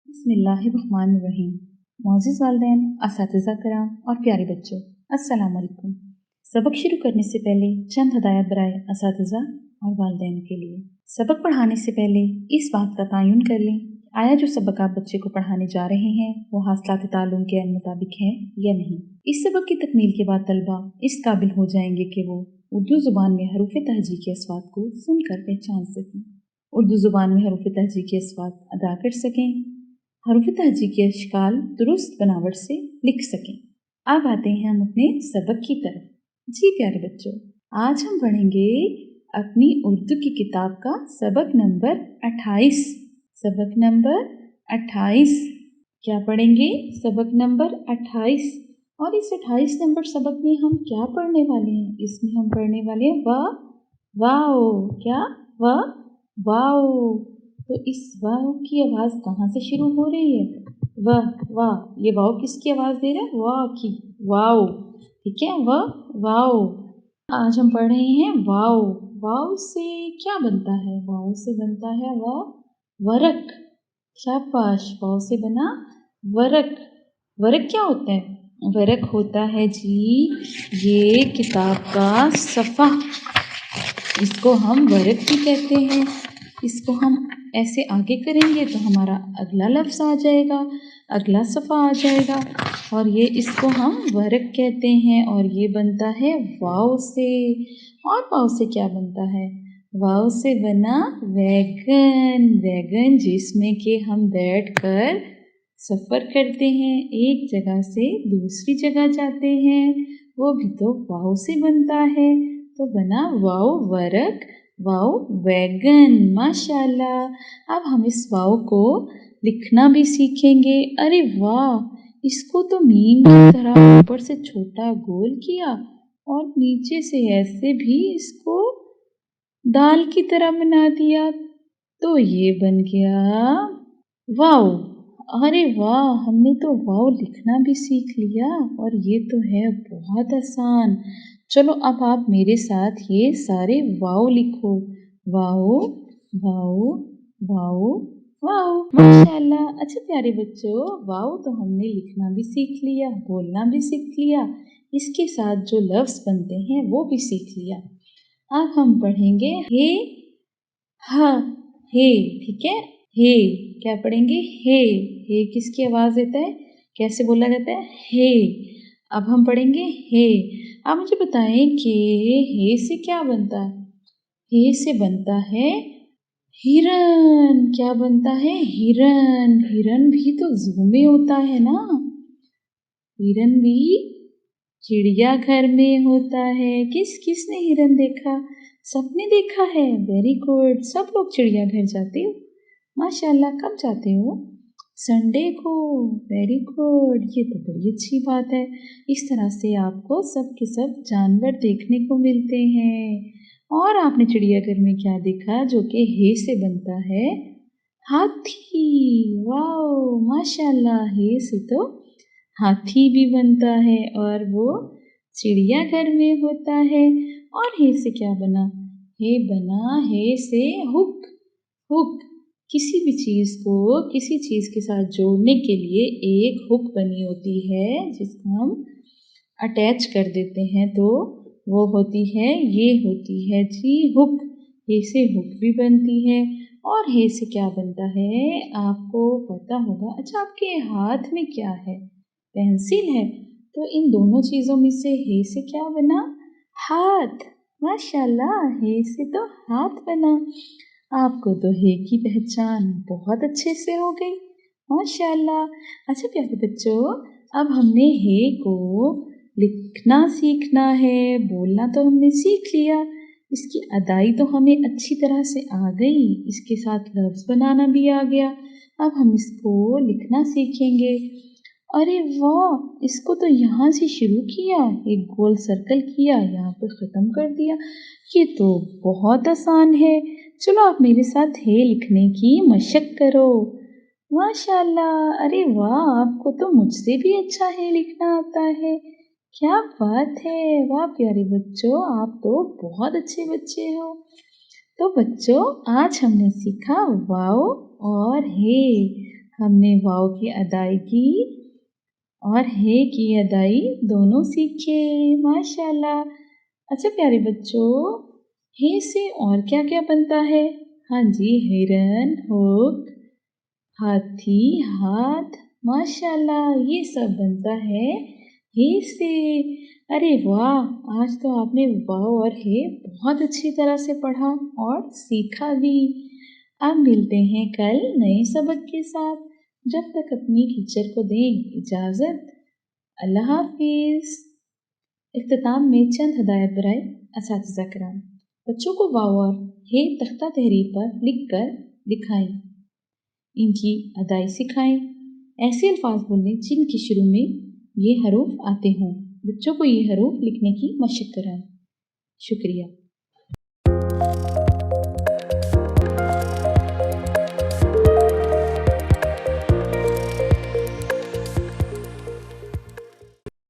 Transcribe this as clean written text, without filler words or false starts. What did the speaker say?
बिस्मिल्लाहिर्रहमानिर्रहीम। मोअज़्ज़िज़ वालिदैन, असातिज़ा किराम और प्यारे बच्चों, अस्सलाम वालेकुम। सबक शुरू करने से पहले चंद हदायत बराए असातिज़ा और वालिदैन के लिए। सबक पढ़ाने से पहले इस बात का तयन कर लें आया जो सबक आप बच्चे को पढ़ाने जा रहे हैं वो हासिलात ताल्लुम के मुताबिक है या नहीं। इस सबक की तकमील के बाद तलबा इस काबिल हो जाएंगे कि वो उर्दू ज़ुबान में हरूफ तहजी के अस्वात को सुनकर पहचान सकें, उर्दू ज़ुबान में हरूफ तहजी के अस्वात अदा कर सकें, हरूफ तहजी के अशकाल दुरुस्त बनावट से लिख सकें। अब आते हैं हम अपने सबक की तरफ। जी प्यारे बच्चों, आज हम पढ़ेंगे अपनी उर्दू की किताब का सबक नंबर 28। सबक नंबर 28 क्या पढ़ेंगे? सबक नंबर 28। और इस 28 नंबर सबक में हम क्या पढ़ने वाले हैं? इसमें हम पढ़ने वाले हैं वाह वाओ। क्या? वाह वाओ। तो इस वाव की आवाज़ कहाँ से शुरू हो रही है? वाह वाह। ये वाव किसकी आवाज़ दे रहा है? वाह की। वाओ। ठीक है, वाह वाओ। आज हम पढ़ रहे हैं वाओ। वाओ से क्या बनता है? वाओ से बनता है वाह वरक। शाबाश, वाओ से बना वरक। वरक क्या होता है? वरक होता है जी ये किताब का सफ़ा। इसको हम वरक भी कहते हैं। इसको हम ऐसे आगे करेंगे तो हमारा अगला लफ्ज़ आ जाएगा, अगला सफ़ा आ जाएगा और ये इसको हम वरक कहते हैं। और ये बनता है वाव से। और वाव से क्या बनता है? वाव से बना वैगन। वैगन जिसमें कि हम बैठकर सफ़र करते हैं, एक जगह से दूसरी जगह जाते हैं, वो भी तो वाव से बनता है। तो बना वाव वरक, वाव वैगन। माशाल्लाह। अब हम इस वाव को लिखना भी सीखेंगे। अरे वाह, इसको तो मीम की तरह ऊपर से छोटा गोल किया और नीचे से ऐसे भी इसको दाल की तरह बना दिया, तो ये बन गया वाव। अरे वाह, हमने तो वाव लिखना भी सीख लिया और ये तो है बहुत आसान। चलो अब आप मेरे साथ ये सारे वाव लिखो। वाव वाव वाव वाव। माशाल्लाह। अच्छा प्यारे बच्चों, वाव तो हमने लिखना भी सीख लिया, बोलना भी सीख लिया, इसके साथ जो लफ्ज़ बनते हैं वो भी सीख लिया। अब हम पढ़ेंगे हे हा हे। ठीक है, हे क्या पढ़ेंगे? हे। हे किसकी आवाज़ देता है? कैसे बोला जाता है? हे। अब हम पढ़ेंगे हे। आप मुझे बताएं कि हे से क्या बनता है? हे से बनता है हिरन। क्या बनता है? हिरन। हिरन भी तो ज़ू में होता है ना। हिरन भी चिड़ियाघर में होता है। किसने हिरन देखा? सबने देखा है। Very good. सब लोग चिड़ियाघर जाते हो? माशाल्लाह। कब जाते हो? संडे को। वेरी गुड, ये तो बड़ी अच्छी बात है। इस तरह से आपको सब के सब जानवर देखने को मिलते हैं। और आपने चिड़ियाघर में क्या देखा जो कि हे से बनता है? हाथी। वाओ माशाल्लाह। हे से तो हाथी भी बनता है और वो चिड़ियाघर में होता है। और हे से क्या बना? हे बना हे से हुक। हुक किसी भी चीज़ को किसी चीज़ के साथ जोड़ने के लिए एक हुक बनी होती है जिसको हम अटैच कर देते हैं, तो वो होती है, ये होती है जी हुक। हे से हुक भी बनती है। और हे से क्या बनता है आपको पता होगा। अच्छा, आपके हाथ में क्या है? पेंसिल है। तो इन दोनों चीज़ों में से हे से क्या बना? हाथ। माशाल्लाह, हे से तो हाथ बना। आपको तो हे की पहचान बहुत अच्छे से हो गई। माशाल्लाह। अच्छा प्यारे बच्चों, अब हमने हे को लिखना सीखना है, बोलना तो हमने सीख लिया, इसकी अदाई तो हमें अच्छी तरह से आ गई, इसके साथ लफ्ज़ बनाना भी आ गया। अब हम इसको लिखना सीखेंगे। अरे वाह, इसको तो यहाँ से शुरू किया, एक गोल सर्कल किया, यहाँ पर ख़त्म कर दिया। ये तो बहुत आसान है। चलो आप मेरे साथ हे लिखने की मशक करो। माशाल्लाह। अरे वाह, आपको तो मुझसे भी अच्छा हे लिखना आता है। क्या बात है, वाह प्यारे बच्चों, आप तो बहुत अच्छे बच्चे हो। तो बच्चों, आज हमने सीखा वाओ और हे। हमने वाओ की अदायगी और हे की अदाई दोनों सीखे, माशाल्लाह। अच्छा प्यारे बच्चों, हे से और क्या क्या बनता है? हाँ जी, हिरन, हुक, हाथी, हाथ, माशाल्लाह, ये सब बनता है हे से। अरे वाह, आज तो आपने वाह और हे बहुत अच्छी तरह से पढ़ा और सीखा भी। अब मिलते हैं कल नए सबक के साथ। जब तक अपनी टीचर को दें इजाज़त। अल्लाह हाफिज़। इख्तिताम में चंद हदायत बराए असातिज़ा किराम। बच्चों को वाव और हे तख्ता तहरीर पर लिख कर दिखाएं। इनकी अदाई सिखाएं। ऐसे अल्फाज बोलें जिनके शुरू में ये हरूफ आते हों। बच्चों को ये हरूफ लिखने की मशक कराएं। शुक्रिया।